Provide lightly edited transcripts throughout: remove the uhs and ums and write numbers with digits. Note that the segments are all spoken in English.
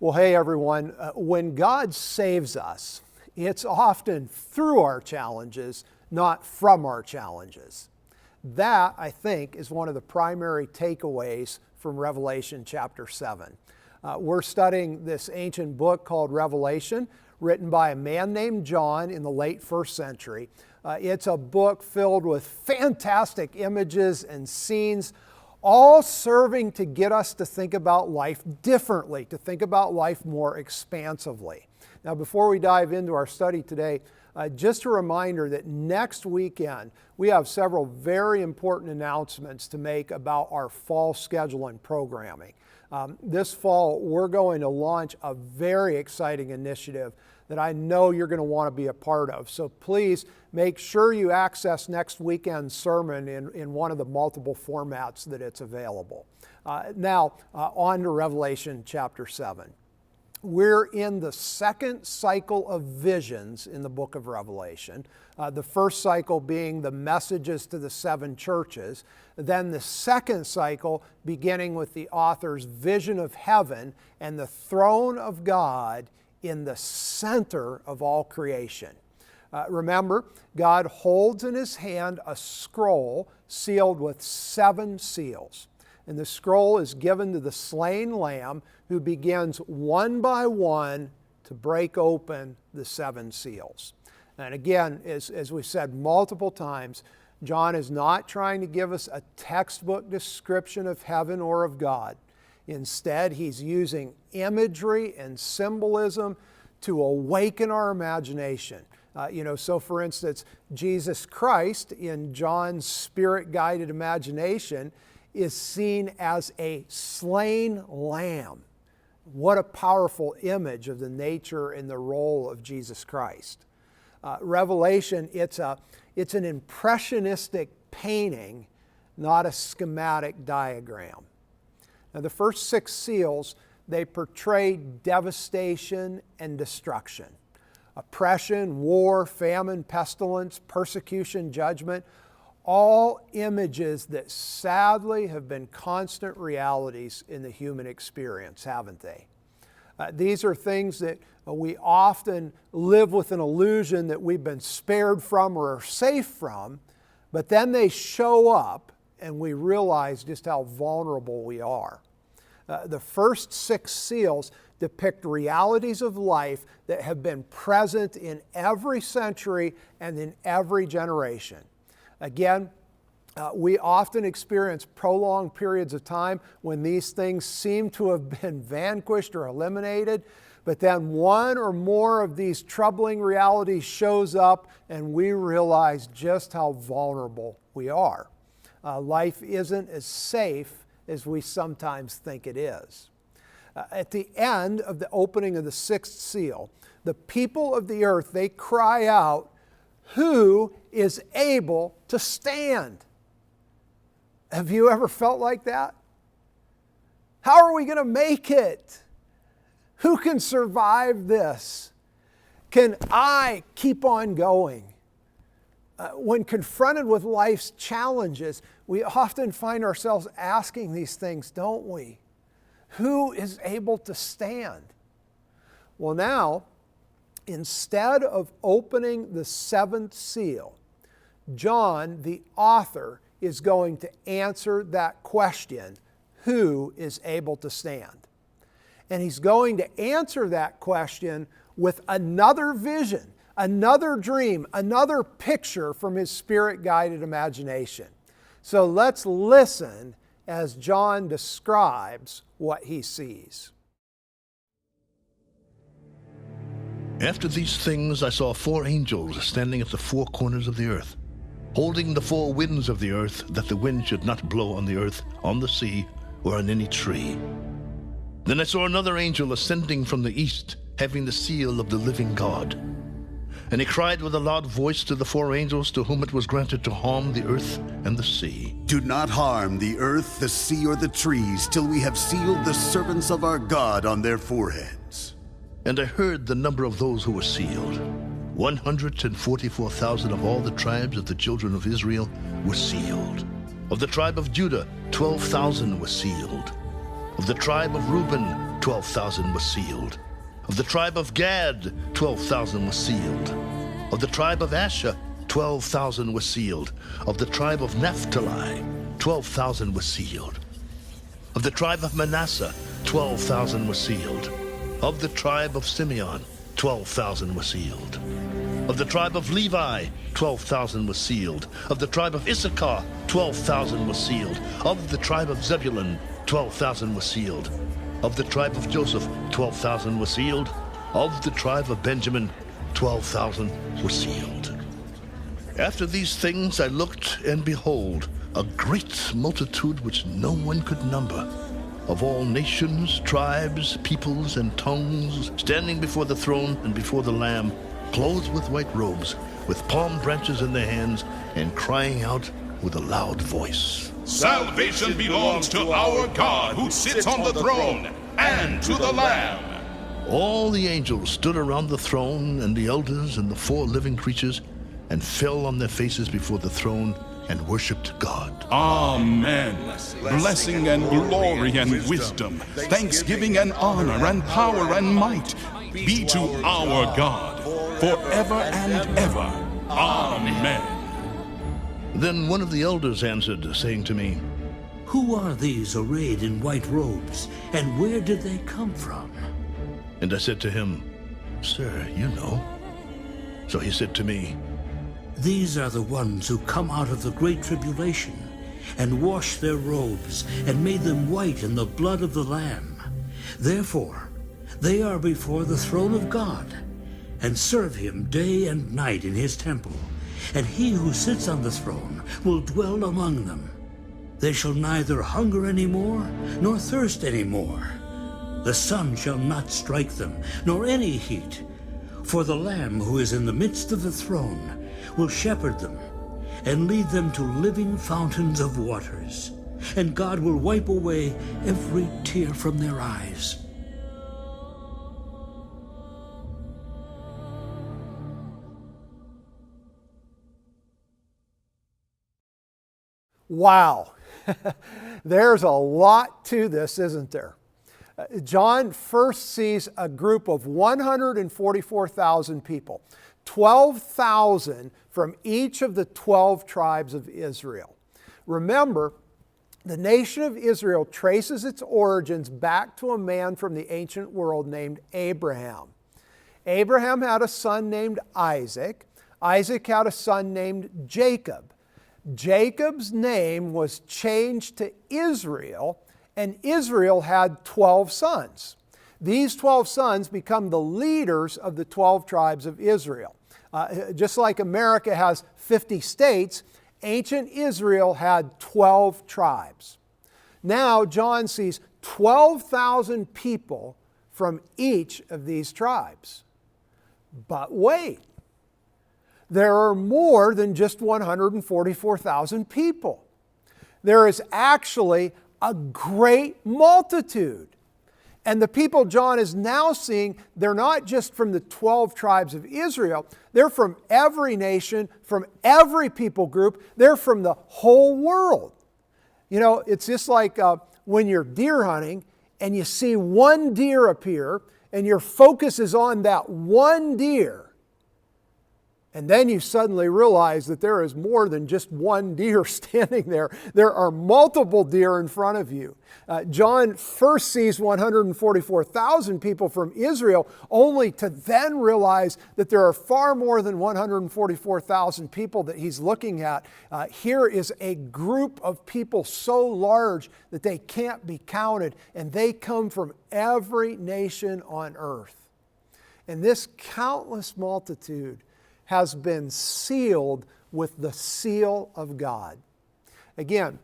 Well, hey everyone, when God saves us, it's often through our challenges, not from our challenges. That, I think, is one of the primary takeaways from Revelation chapter 7. We're studying this ancient book called Revelation, written by a man named John in the late first century. It's a book filled with fantastic images and scenes, all serving to get us to think about life differently, to think about life more expansively. Now, before we dive into our study today, just a reminder that next weekend we have several very important announcements to make about our fall schedule and programming. This fall, we're going to launch a very exciting initiative that I know you're going to want to be a part of. So please make sure you access next weekend's sermon in one of the multiple formats that it's available. Now, on to Revelation chapter 7. We're in the second cycle of visions in the book of Revelation. The first cycle being the messages to the seven churches. Then the second cycle beginning with the author's vision of heaven and the throne of God in the center of all creation. Remember, God holds in his hand a scroll sealed with 7 seals. And the scroll is given to the slain lamb who begins one by one to break open the 7 seals. And again, as we've said multiple times, John is not trying to give us a textbook description of heaven or of God. Instead, he's using imagery and symbolism to awaken our imagination. So for instance, Jesus Christ in John's spirit-guided imagination is seen as a slain lamb. What a powerful image of the nature and the role of Jesus Christ. Revelation, it's an impressionistic painting, not a schematic diagram. Now, the first 6 seals, they portray devastation and destruction. Oppression, war, famine, pestilence, persecution, judgment, all images that sadly have been constant realities in the human experience, haven't they? These are things that we often live with an illusion that we've been spared from or are safe from, but then they show up and we realize just how vulnerable we are. The first 6 seals depict realities of life that have been present in every century and in every generation. Again, we often experience prolonged periods of time when these things seem to have been vanquished or eliminated, but then one or more of these troubling realities shows up and we realize just how vulnerable we are. Life isn't as safe as we sometimes think it is. At the end of the opening of the 6th seal, the people of the earth, they cry out, "Who is able to stand?" Have you ever felt like that? How are we going to make it? Who can survive this? Can I keep on going? When confronted with life's challenges, we often find ourselves asking these things, don't we? Who is able to stand? Well, now, instead of opening the 7th seal, John, the author, is going to answer that question, who is able to stand? And he's going to answer that question with another vision, another dream, another picture from his spirit-guided imagination. So let's listen as John describes what he sees. After these things I saw 4 angels standing at the 4 corners of the earth, holding the 4 winds of the earth, that the wind should not blow on the earth, on the sea, or on any tree. Then I saw another angel ascending from the east, having the seal of the living God. And he cried with a loud voice to the 4 angels to whom it was granted to harm the earth and the sea. Do not harm the earth, the sea, or the trees, till we have sealed the servants of our God on their foreheads. And I heard the number of those who were sealed. 144,000 of all the tribes of the children of Israel were sealed. Of the tribe of Judah, 12,000 were sealed. Of the tribe of Reuben, 12,000 were sealed. Of the tribe of Gad, 12,000 were sealed. Of the tribe of Asher, 12,000 were sealed. Of the tribe of Naphtali, 12,000 were sealed. Of the tribe of Manasseh, 12,000 were sealed. Of the tribe of Simeon, 12,000 were sealed. Of the tribe of Levi, 12,000 were sealed. Of the tribe of Issachar, 12,000 were sealed. Of the tribe of Zebulun, 12,000 were sealed. Of the tribe of Joseph, 12,000 were sealed. Of the tribe of Benjamin, 12,000 were sealed. After these things I looked, and behold, a great multitude which no one could number, of all nations, tribes, peoples, and tongues, standing before the throne and before the Lamb, clothed with white robes, with palm branches in their hands, and crying out with a loud voice, Salvation belongs to our God who sits on the throne and to the Lamb. All the angels stood around the throne, and the elders and the 4 living creatures, and fell on their faces before the throne and worshipped God. Amen. Blessing and glory and wisdom, thanksgiving and honor and power and might be to our God forever and ever. Amen. Then one of the elders answered, saying to me, Who are these arrayed in white robes, and where did they come from? And I said to him, Sir, you know. So he said to me, These are the ones who come out of the great tribulation, and washed their robes, and made them white in the blood of the Lamb. Therefore, they are before the throne of God, and serve him day and night in his temple. And he who sits on the throne will dwell among them. They shall neither hunger any more, nor thirst any more. The sun shall not strike them, nor any heat. For the Lamb who is in the midst of the throne will shepherd them, and lead them to living fountains of waters. And God will wipe away every tear from their eyes. Wow. There's a lot to this, isn't there? John first sees a group of 144,000 people, 12,000 from each of the 12 tribes of Israel. Remember, the nation of Israel traces its origins back to a man from the ancient world named Abraham. Abraham had a son named Isaac. Isaac had a son named Jacob. Jacob's name was changed to Israel, and Israel had 12 sons. These 12 sons become the leaders of the 12 tribes of Israel. Just like America has 50 states, ancient Israel had 12 tribes. Now John sees 12,000 people from each of these tribes. But wait, there are more than just 144,000 people. There is actually a great multitude. And the people John is now seeing, they're not just from the 12 tribes of Israel, they're from every nation, from every people group, they're from the whole world. You know, it's just like when you're deer hunting and you see one deer appear and your focus is on that one deer. And then you suddenly realize that there is more than just one deer standing there. There are multiple deer in front of you. John first sees 144,000 people from Israel, only to then realize that there are far more than 144,000 people that he's looking at. Here is a group of people so large that they can't be counted, and they come from every nation on earth. And this countless multitude has been sealed with the seal of God. Again,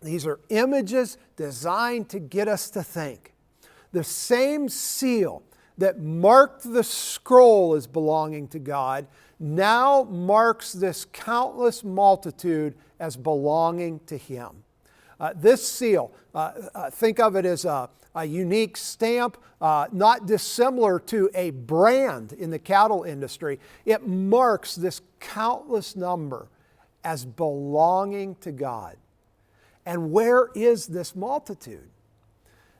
these are images designed to get us to think. The same seal that marked the scroll as belonging to God now marks this countless multitude as belonging to Him. This seal, think of it as a unique stamp, not dissimilar to a brand in the cattle industry. It marks this countless number as belonging to God. And where is this multitude?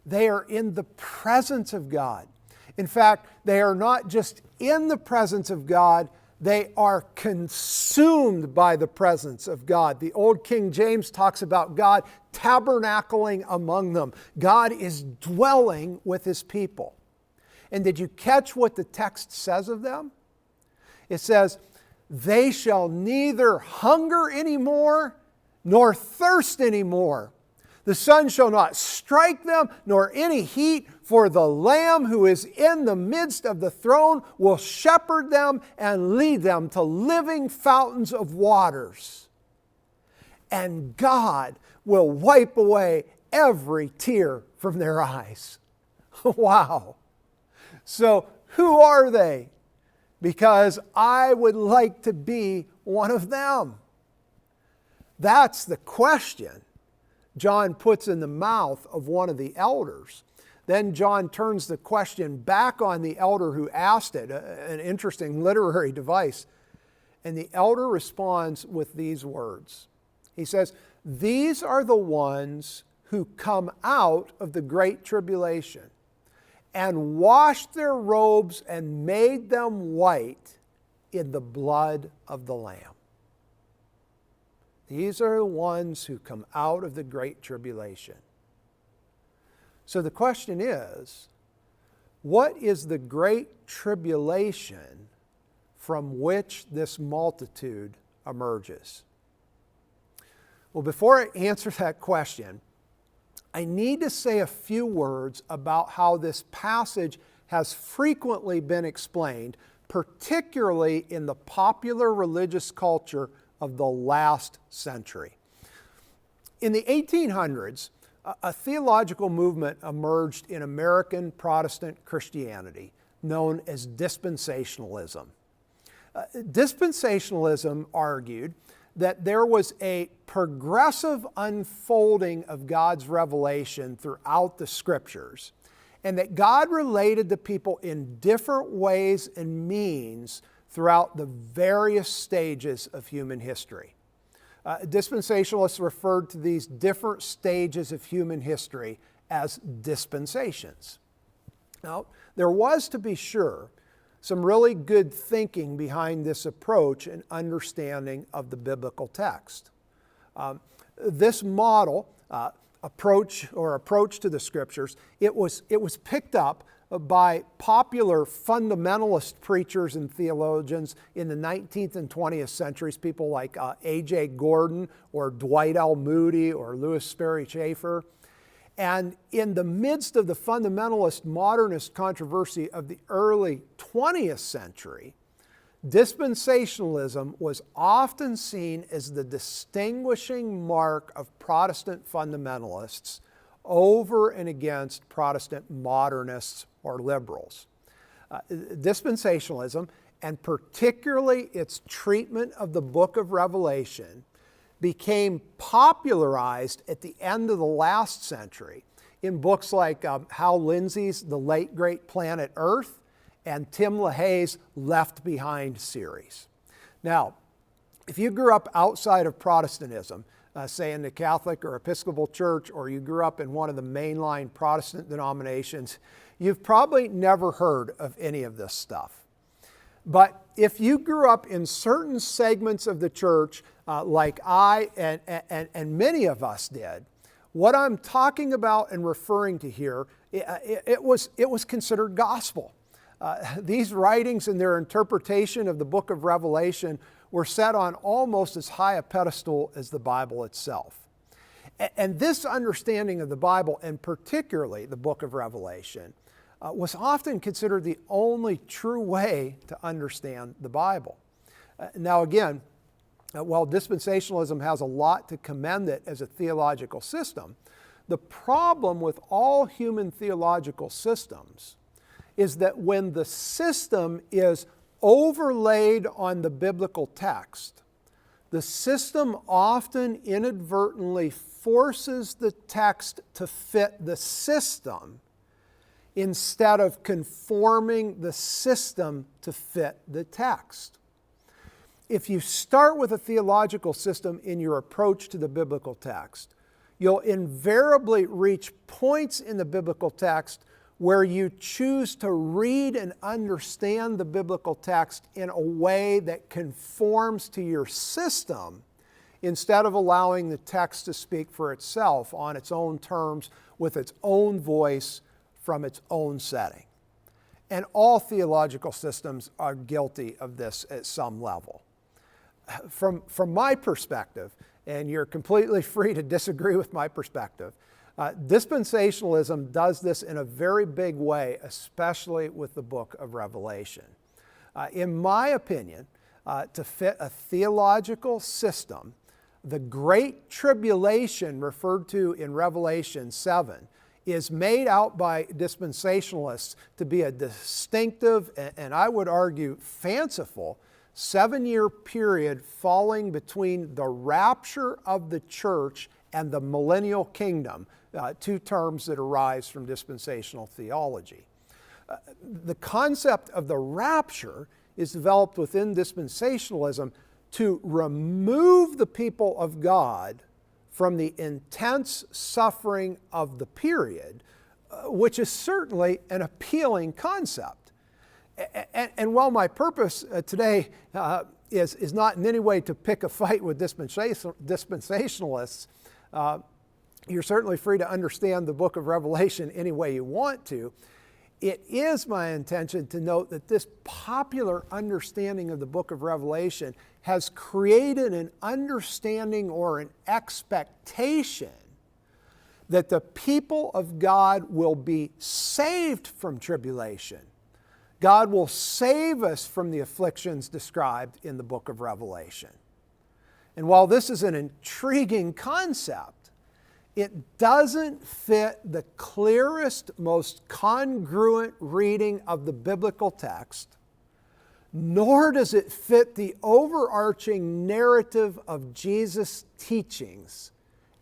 They are in the presence of God. In fact, they are not just in the presence of God, they are consumed by the presence of God. The old King James talks about God tabernacling among them. God is dwelling with His people. And did you catch what the text says of them? It says, they shall neither hunger anymore nor thirst anymore. The sun shall not strike them, nor any heat, for the Lamb who is in the midst of the throne will shepherd them and lead them to living fountains of waters. And God will wipe away every tear from their eyes. Wow. So who are they? Because I would like to be one of them. That's the question John puts in the mouth of one of the elders. Then John turns the question back on the elder who asked it, an interesting literary device. And the elder responds with these words. He says, these are the ones who come out of the great tribulation and washed their robes and made them white in the blood of the Lamb. These are the ones who come out of the great tribulation. So the question is, what is the great tribulation from which this multitude emerges? Well, before I answer that question, I need to say a few words about how this passage has frequently been explained, particularly in the popular religious culture of the last century. In the 1800s, a theological movement emerged in American Protestant Christianity known as dispensationalism. Dispensationalism argued that there was a progressive unfolding of God's revelation throughout the Scriptures, and that God related to people in different ways and means throughout the various stages of human history. Dispensationalists referred to these different stages of human history as dispensations. Now, there was, to be sure, some really good thinking behind this approach and understanding of the biblical text. This model, approach to the Scriptures, it was picked up by popular fundamentalist preachers and theologians in the 19th and 20th centuries, people like A.J. Gordon or Dwight L. Moody or Lewis Sperry Chafer. And in the midst of the fundamentalist modernist controversy of the early 20th century, dispensationalism was often seen as the distinguishing mark of Protestant fundamentalists over and against Protestant modernists or liberals. Dispensationalism, and particularly its treatment of the book of Revelation, became popularized at the end of the last century in books like Hal Lindsey's The Late Great Planet Earth and Tim LaHaye's Left Behind series. Now, if you grew up outside of Protestantism, say in the Catholic or Episcopal Church, or you grew up in one of the mainline Protestant denominations, you've probably never heard of any of this stuff. But if you grew up in certain segments of the church, like I and many of us did, what I'm talking about and referring to here, it was considered gospel. These writings and their interpretation of the book of Revelation were set on almost as high a pedestal as the Bible itself. And this understanding of the Bible, and particularly the book of Revelation, was often considered the only true way to understand the Bible. Now again, while dispensationalism has a lot to commend it as a theological system, the problem with all human theological systems is that when the system is overlaid on the biblical text, the system often inadvertently forces the text to fit the system instead of conforming the system to fit the text. If you start with a theological system in your approach to the biblical text, you'll invariably reach points in the biblical text where you choose to read and understand the biblical text in a way that conforms to your system instead of allowing the text to speak for itself on its own terms with its own voice from its own setting. And all theological systems are guilty of this at some level. From my perspective, and you're completely free to disagree with my perspective, dispensationalism does this in a very big way, especially with the book of Revelation. In my opinion, to fit a theological system, the Great Tribulation referred to in Revelation 7 is made out by dispensationalists to be a distinctive, and I would argue fanciful, 7-year period falling between the rapture of the church and the millennial kingdom, two terms that arise from dispensational theology. The concept of the rapture is developed within dispensationalism to remove the people of God from the intense suffering of the period, which is certainly an appealing concept. And while my purpose today is not in any way to pick a fight with dispensationalists, you're certainly free to understand the book of Revelation any way you want to. It is my intention to note that this popular understanding of the book of Revelation has created an understanding or an expectation that the people of God will be saved from tribulation. God will save us from the afflictions described in the book of Revelation. And while this is an intriguing concept, it doesn't fit the clearest, most congruent reading of the biblical text, nor does it fit the overarching narrative of Jesus' teachings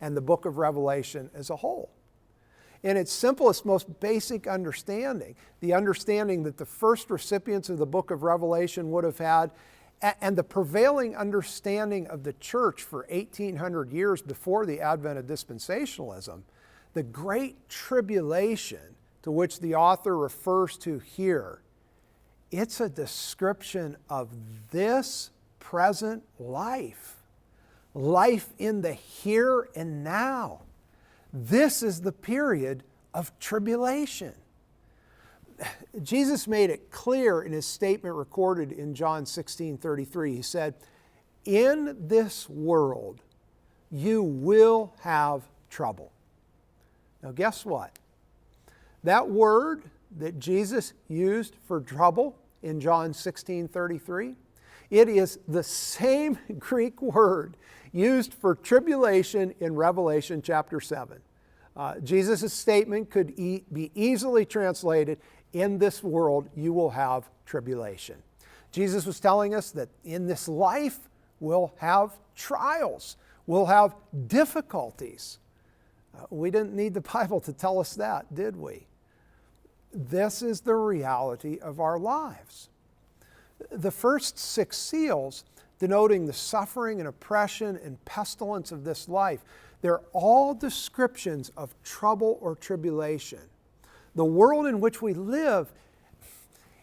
and the book of Revelation as a whole. In its simplest, most basic understanding, the understanding that the first recipients of the book of Revelation would have had, and the prevailing understanding of the church for 1,800 years before the advent of dispensationalism, the Great Tribulation to which the author refers to here, it's a description of this present life, life in the here and now. This is the period of tribulation. Jesus made it clear in his statement recorded in John 16:33. He said, "In this world you will have trouble." Now guess what? That word that Jesus used for trouble in John 16:33, it is the same Greek word used for tribulation in Revelation chapter 7. Jesus' statement could be easily translated, "In this world you will have tribulation." Jesus was telling us that in this life we'll have trials, we'll have difficulties. We didn't need the Bible to tell us that, did we? This is the reality of our lives. The first 6 seals, denoting the suffering and oppression and pestilence of this life, they're all descriptions of trouble or tribulation. The world in which we live,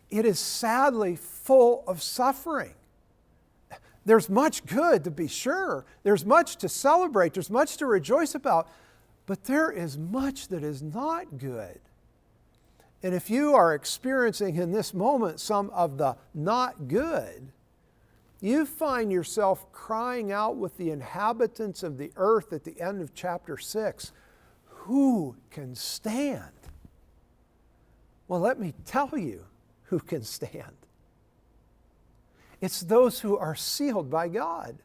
it is sadly full of suffering. There's much good, to be sure. There's much to celebrate. There's much to rejoice about. But there is much that is not good. And if you are experiencing in this moment some of the not good, you find yourself crying out with the inhabitants of the earth at the end of chapter 6, "Who can stand?" Well, let me tell you who can stand. It's those who are sealed by God.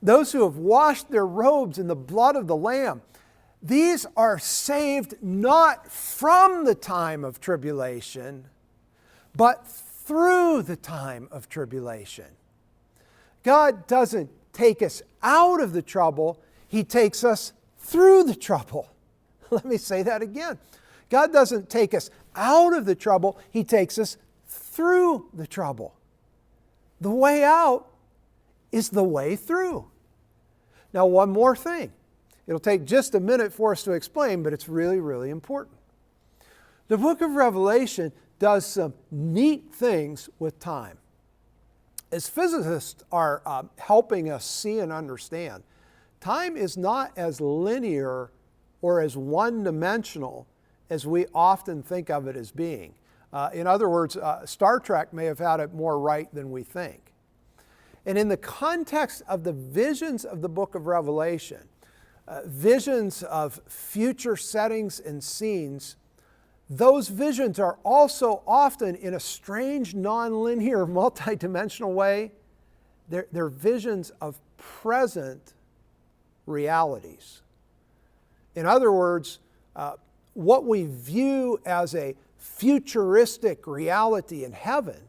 Those who have washed their robes in the blood of the Lamb. These are saved not from the time of tribulation, but through the time of tribulation. God doesn't take us out of the trouble, He takes us through the trouble. Let me say that again. God doesn't take us out of the trouble, He takes us through the trouble. The way out is the way through. Now, one more thing. It'll take just a minute for us to explain, but it's really, really important. The book of Revelation does some neat things with time. As physicists are helping us see and understand, time is not as linear or as one-dimensional as we often think of it as being. In other words, Star Trek may have had it more right than we think. And in the context of the visions of the book of Revelation, visions of future settings and scenes, those visions are also often in a strange, nonlinear, multidimensional way. They're visions of present realities. In other words, what we view as a futuristic reality in heaven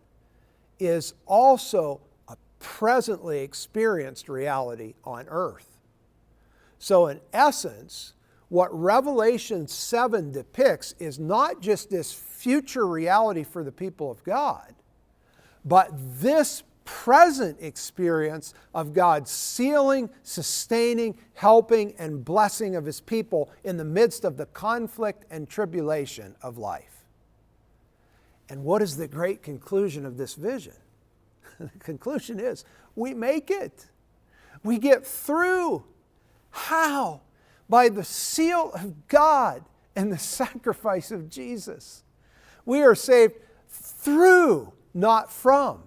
is also a presently experienced reality on earth. So in essence, what Revelation 7 depicts is not just this future reality for the people of God, but this present experience of God sealing, sustaining, helping, and blessing of His people in the midst of the conflict and tribulation of life. And what is the great conclusion of this vision? The conclusion is, we make it. We get through. How? By the seal of God and the sacrifice of Jesus. We are saved through, not from.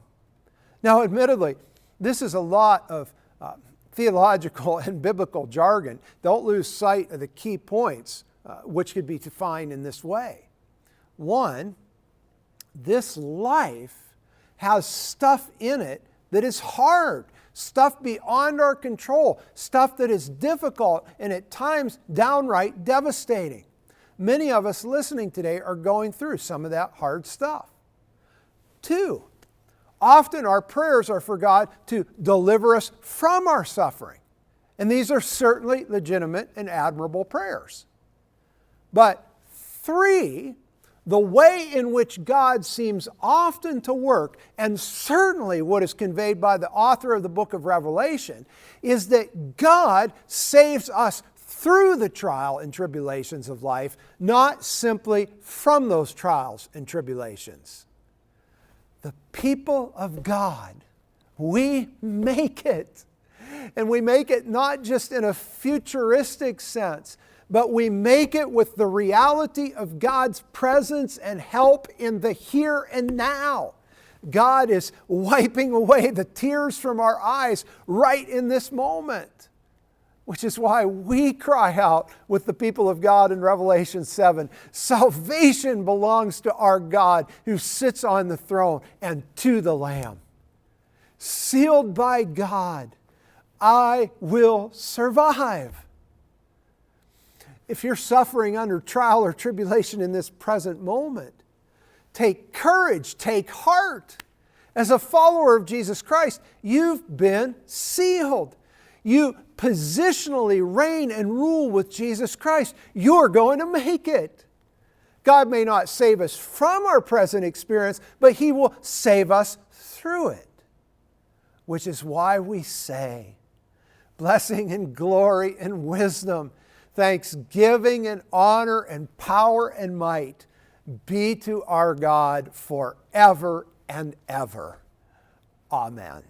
Now, admittedly, this is a lot of theological and biblical jargon. Don't lose sight of the key points, which could be defined in this way. One, this life has stuff in it that is hard, stuff beyond our control, stuff that is difficult and at times downright devastating. Many of us listening today are going through some of that hard stuff. Two, often our prayers are for God to deliver us from our suffering. And these are certainly legitimate and admirable prayers. But three, the way in which God seems often to work, and certainly what is conveyed by the author of the book of Revelation, is that God saves us through the trial and tribulations of life, not simply from those trials and tribulations. The people of God, we make it. And we make it not just in a futuristic sense, but we make it with the reality of God's presence and help in the here and now. God is wiping away the tears from our eyes right in this moment, which is why we cry out with the people of God in Revelation 7, salvation belongs to our God who sits on the throne and to the Lamb. Sealed by God, I will survive. If you're suffering under trial or tribulation in this present moment, take courage, take heart. As a follower of Jesus Christ, you've been sealed. You positionally reign and rule with Jesus Christ. You're going to make it. God may not save us from our present experience, but He will save us through it. Which is why we say, blessing and glory and wisdom, thanksgiving and honor and power and might be to our God forever and ever. Amen.